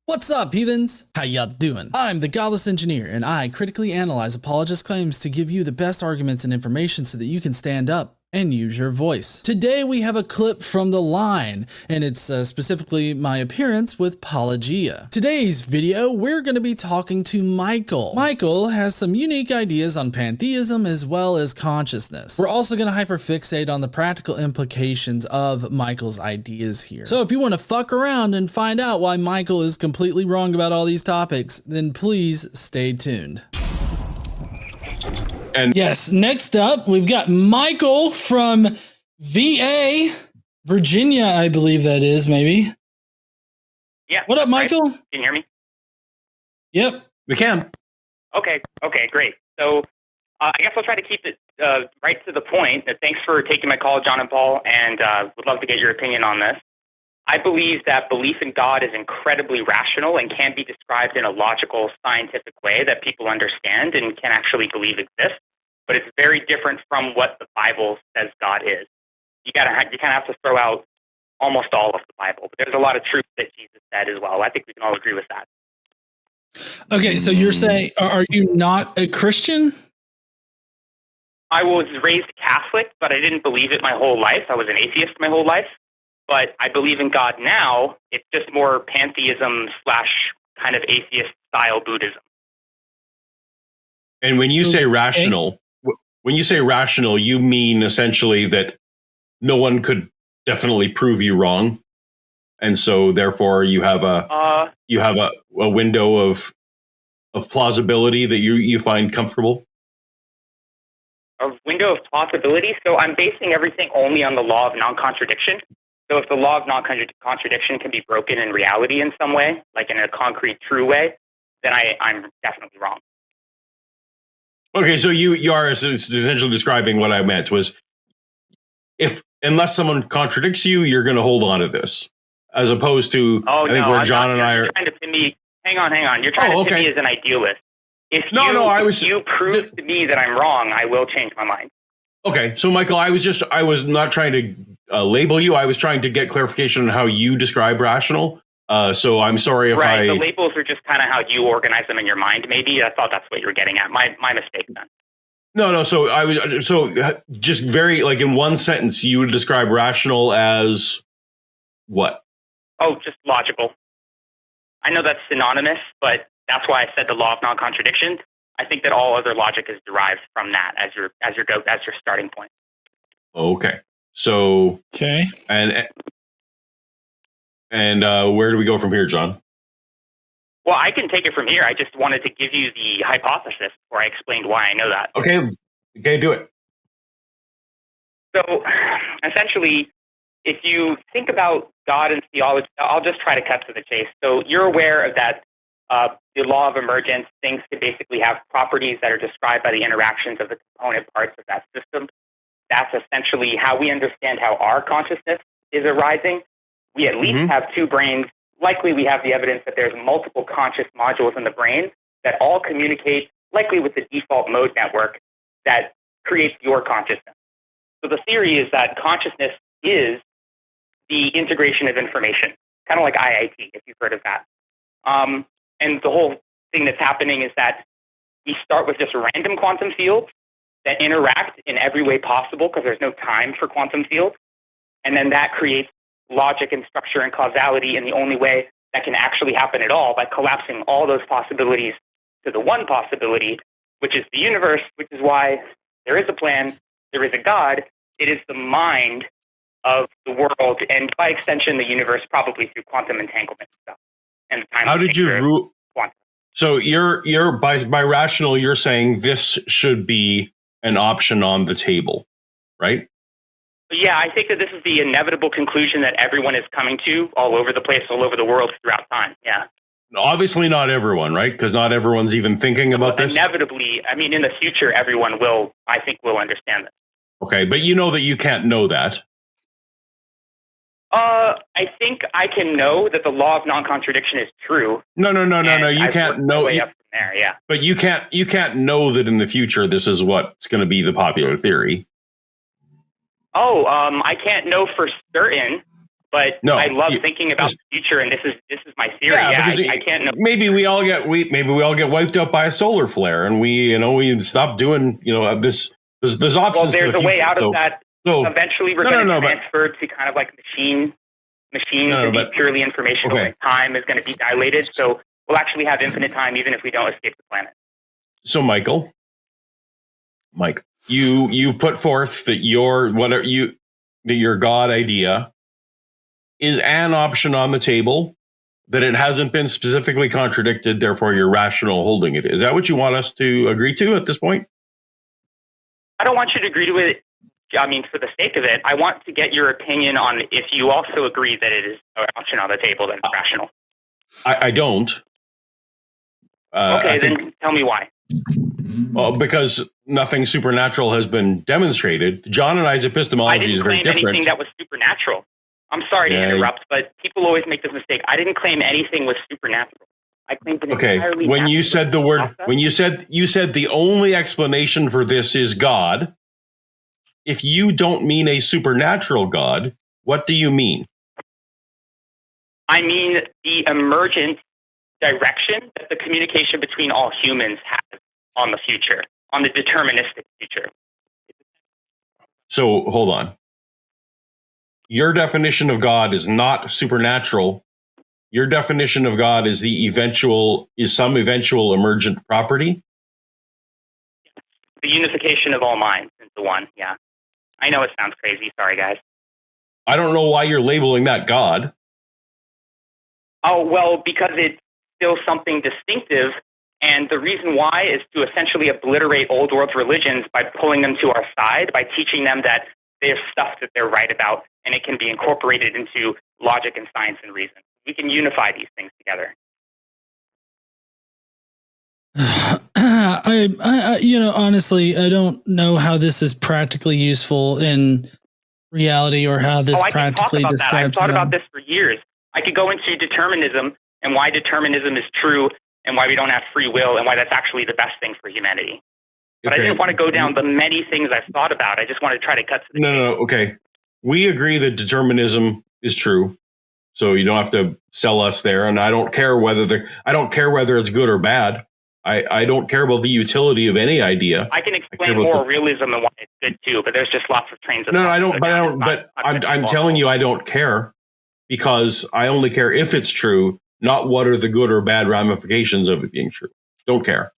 What's up, heathens? How y'all doing? I'm the Godless engineer, and I critically analyze apologist claims to give you the best arguments and information so that you can stand up and use your voice. Today we have a clip from The Line, and it's specifically my appearance with Apologia. Today's video, we're going to be talking to Michael. Michael has some unique ideas on pantheism as well as consciousness. We're also going to hyperfixate on the practical implications of Michael's ideas here. So if you want to fuck around and find out why Michael is completely wrong about all these topics, then please stay tuned. And yes, next up, we've got Michael from VA, Virginia, I believe that is, maybe. Yeah. What up, Michael? Right. Can you hear me? Yep. We can. Okay, great. So I guess I'll try to keep it right to the point. Thanks for taking my call, John and Paul, and would love to get your opinion on this. I believe that belief in God is incredibly rational and can be described in a logical, scientific way that people understand and can actually believe exists. But it's very different from what the Bible says God is. You kind of have to throw out almost all of the Bible. But there's a lot of truth that Jesus said as well. I think we can all agree with that. Okay, so you're saying, are you not a Christian? I was raised Catholic, but I didn't believe it my whole life. I was an atheist my whole life. But I believe in God now. It's just more pantheism / kind of atheist-style Buddhism. And when you say rational, you mean essentially that no one could definitely prove you wrong, and so therefore you have a window of plausibility that you find comfortable. A window of plausibility. So I'm basing everything only on the law of non-contradiction. So if the law of non-contradiction can be broken in reality in some way, like in a concrete, true way, then I'm definitely wrong. Okay, so you are essentially describing what I meant was, unless someone contradicts you, you're going to hold on to this, as opposed to John and I are trying to pin me. Hang on. You're trying to pin me as an idealist. If you prove to me that I'm wrong, I will change my mind. Okay, so Michael, I was not trying to label you. I was trying to get clarification on how you describe rational. So I'm sorry if the labels are just kind of how you organize them in your mind. Maybe I thought that's what you were getting at. My mistake then. No. So just very in one sentence, you would describe rational as what? Oh, just logical. I know that's synonymous, but that's why I said the law of non-contradiction. I think that all other logic is derived from that as your starting point. Okay. So okay. And where do we go from here, John? Well, I can take it from here. I just wanted to give you the hypothesis before I explained why I know that. Okay, do it. So, essentially, if you think about God and theology, I'll just try to cut to the chase. So you're aware of that the law of emergence, things can basically have properties that are described by the interactions of the component parts of that system. That's essentially how we understand how our consciousness is arising. We at least have two brains. Likely we have the evidence that there's multiple conscious modules in the brain that all communicate, likely with the default mode network that creates your consciousness. So the theory is that consciousness is the integration of information, kind of like IIT, if you've heard of that. And the whole thing that's happening is that we start with just random quantum fields that interact in every way possible because there's no time for quantum fields. And then that creates logic and structure and causality in the only way that can actually happen at all, by collapsing all those possibilities to the one possibility, which is the universe, which is why there is a plan, there is a God. It is the mind of the world, and by extension, the universe, probably through quantum entanglement stuff. And how did you rule? So you're by rational, you're saying this should be an option on the table, right? Yeah, I think that this is the inevitable conclusion that everyone is coming to all over the place, all over the world throughout time. Yeah. Obviously not everyone, right? Because not everyone's even thinking about this. Inevitably, I mean, in the future, everyone will, I think, will understand this. Okay, but you know that you can't know that. I think I can know that the law of non-contradiction is true. No. You can't know. Way up from there, yeah. But you can't know that in the future this is what's going to be the popular theory. I can't know for certain, But No, I love thinking about the future, and this is my theory. I can't know. Maybe we all get wiped out by a solar flare, and we stop doing this. There's options. Well, there's for the a way future, out of that. So eventually, we're going to transfer to kind of like machines to be purely informational. And time is going to be dilated, so we'll actually have infinite time, even if we don't escape the planet. So, Mike, you put forth that your God idea is an option on the table, that it hasn't been specifically contradicted, therefore you're rational holding it. Is that what you want us to agree to at this point? I don't want you to agree to it. I mean, for the sake of it, I want to get your opinion on if you also agree that it is an option on the table, then it's rational. I don't. Okay, then tell me why. Well, because nothing supernatural has been demonstrated. John and I's epistemology is very different. I didn't claim anything that was supernatural. I'm sorry to interrupt, but people always make this mistake. I didn't claim anything was supernatural. I claimed an entirely when you said the word, process. When you said the only explanation for this is God. If you don't mean a supernatural God, what do you mean? I mean the emergent direction that the communication between all humans has on the future, on the deterministic future. So hold on. Your definition of God is not supernatural. Your definition of God is some eventual emergent property. The unification of all minds into one. Yeah, I know it sounds crazy. Sorry, guys. I don't know why you're labeling that God. Oh, well, because it's still something distinctive. And the reason why is to essentially obliterate old world religions by pulling them to our side, by teaching them that there's stuff that they're right about, and it can be incorporated into logic and science and reason. We can unify these things together. Honestly, I don't know how this is practically useful in reality, or how this practically describes God. I've thought about this for years. I could go into determinism and why determinism is true, and why we don't have free will, and why that's actually the best thing for humanity. But I didn't want to go down the many things I've thought about. I just want to try to cut to the chase. Okay. We agree that determinism is true, so you don't have to sell us there. And I don't care whether it's good or bad. I don't care about the utility of any idea. I can explain more realism and why it's good too, but there's just lots of trains of thought. I don't. But I'm telling you, I don't care, because I only care if it's true, not what are the good or bad ramifications of it being true. Don't care.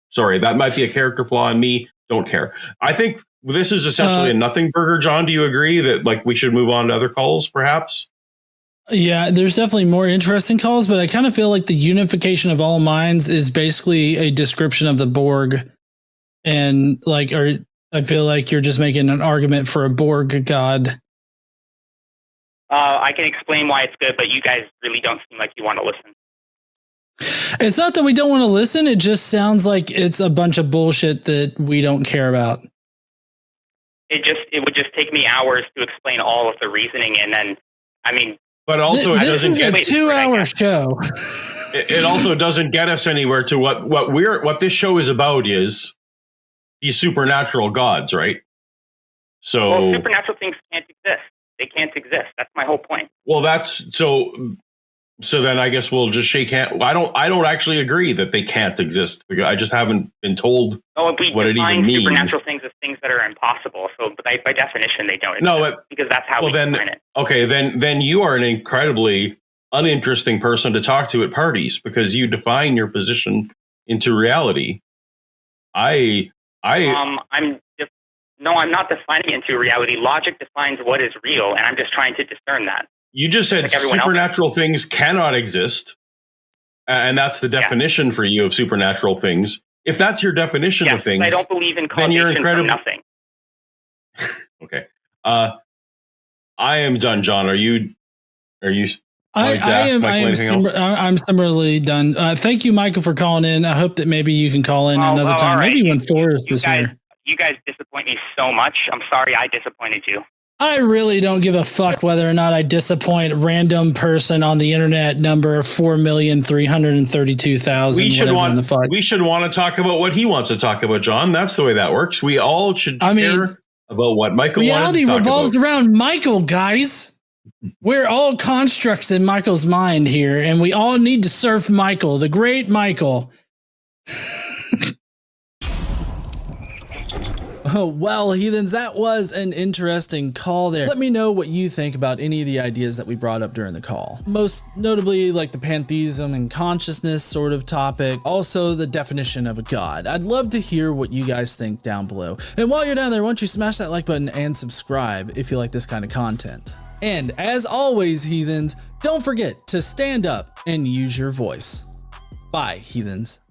Sorry, that might be a character flaw in me. Don't care. I think this is essentially a nothing burger. John, do you agree that we should move on to other calls, perhaps? Yeah, there's definitely more interesting calls, but I kind of feel like the unification of all minds is basically a description of the Borg, and I feel like you're just making an argument for a Borg god. I can explain why it's good, but you guys really don't seem like you want to listen. It's not that we don't want to listen. It just sounds like it's a bunch of bullshit that we don't care about. It would just take me hours to explain all of the reasoning, and then, but also this is a 2-hour show. It also doesn't get us anywhere to what this show is about is these supernatural gods, right? So supernatural things can't exist. They can't exist. That's my whole point. Well, that's so then I guess we'll just shake hands. I don't actually agree that they can't exist, because I just haven't been told what it even means. Supernatural things as things that are impossible. So by definition, they don't exist, because that's how we define it. Okay, then you are an incredibly uninteresting person to talk to at parties, because you define your position into reality. I'm not defining it into reality. Logic defines what is real, and I'm just trying to discern that. You just said supernatural things cannot exist, and that's the definition for you of supernatural things. If that's your definition of things, I don't believe in causation from nothing. Okay, I am done. John, are you? I'm similarly done. Thank you, Michael, for calling in. I hope that maybe you can call in another time. Right. Maybe when Forrest is here. You guys disappoint me so much. I'm sorry I disappointed you. I really don't give a fuck whether or not I disappoint a random person on the internet number 4,332,000. We should want to talk about what he wants to talk about, John. That's the way that works. We all should care about what Michael reality wanted to talk revolves about. around Michael, guys. We're all constructs in Michael's mind here, and we all need to surf Michael, the great Michael. Oh, well, heathens, that was an interesting call there. Let me know what you think about any of the ideas that we brought up during the call. Most notably, like the pantheism and consciousness sort of topic. Also, the definition of a god. I'd love to hear what you guys think down below. And while you're down there, why don't you smash that like button and subscribe if you like this kind of content. And as always, heathens, don't forget to stand up and use your voice. Bye, heathens.